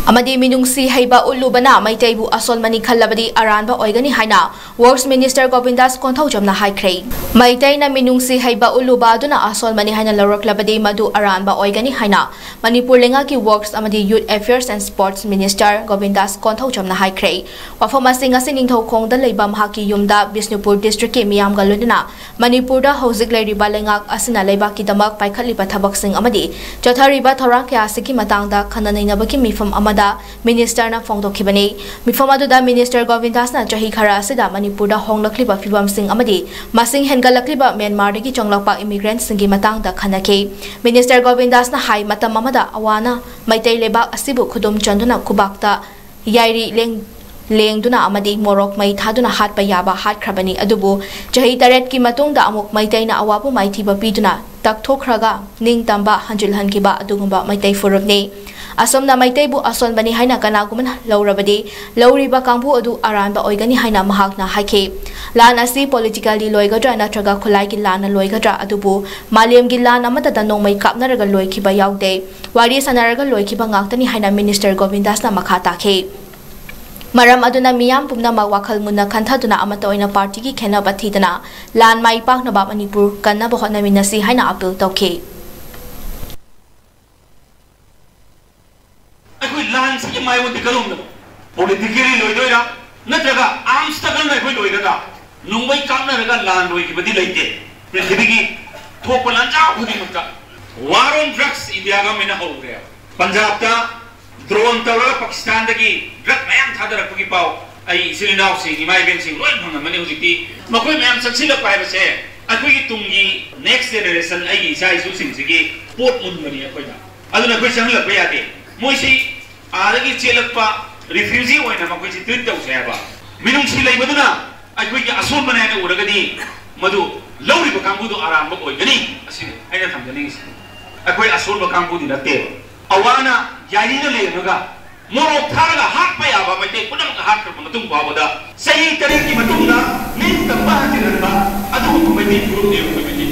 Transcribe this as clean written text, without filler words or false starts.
amadi minungsi heiba ulubana maitaibu asolmani khallabadi aranba oigani haina works minister Govindas Konthauchamna haikhre maitaina minungsi heiba uluba aduna asolmani haina loroklabadi madu aranba oigani haina manipur lenga ki works amadi youth affairs and sports minister Govindas Konthauchamna haikhre wafama singa siningthau khongda leiba mahaki yumda Bisnupur district ki miyam galuduna manipur da hojik leiriba lenga asina leiba ki damak paikhaliba thabak sing amadi chathariba thorang kya siki matangda khananaina baki mifam Minister na Fongdokibani, Mifamada Minister Govindas na Chahi Khara Sida Manipur da Honglakliba Fibam Singh Amadi, Masing Hengalakliba Myanmar ki Chonglakpa immigrants Singi Matang da Khanake, Minister Govindas na Hai Matamamada Awana, Maitai Lebak Asibu Kudum Chanduna Kubakta, Yairi Lengduna Amadi Morok Mai Thaduna Hat Payaba Hat Krabani Adubu, Chahi Taret ki Matung da Amuk Maitai na Awapu Maitiba Piduna, Taktokraga, Ning Tamba Hanjilhan Kiba Adugumba Maitai Furubne. Asomna maitaibu asolbani haina kanaguman laurabadi lauriba kangbu adu aranba oigani haina mahakna haike lan asi politically loigadra natraga khulai gi lan loigadra adubu malem gi lan amata da nongmai kapnaraga loikiba yaude wari sanaraga loikiba ngaktani haina minister Govindas na makha takhe maram aduna miyam pumna mawakhal munna khanthaduna amata oina party gi khenaba thidana lan mai pakna ba manipur kanna bahona minasi haina appeal tawke Lan si mai wo dikalum politically loidoira natraga arms ta kan mai loidaga nungbai kamna raga lan loi ki badi laite prithvi ki thok lan ja khudi mutta war on drugs india ga mena ho gaya punjab ta drone tawra pakistan da ki drug mayam thadar pagi pau ai silinau si nimai ben sing loi phang mane hujiti makoi mayam saksila pai ba se akoi ki tungi next generation ai gi sai su sing sigi pot mun mani akoi da aduna koi sang la pa ya de moi si आरगी चेलक्पा refugee होइना मखोइसि treat तौसेबा मिनुंगसि लेबदुना आइखोइगि असोन बनायना उरगदि मदु लौरिबा कांगुदु आरामबा ओइगनि असिनि आइना थमजनिसि आइखोइ असोनबा कांगुदि नते अवाना यारिना लेनगा मोरok थारगा हात पायाबा मैते पुनम हात कर मतुंग बाबदा सही तरह की मतुंगा निन तंबा हजिरनबा अदु मैते ग्रुप ने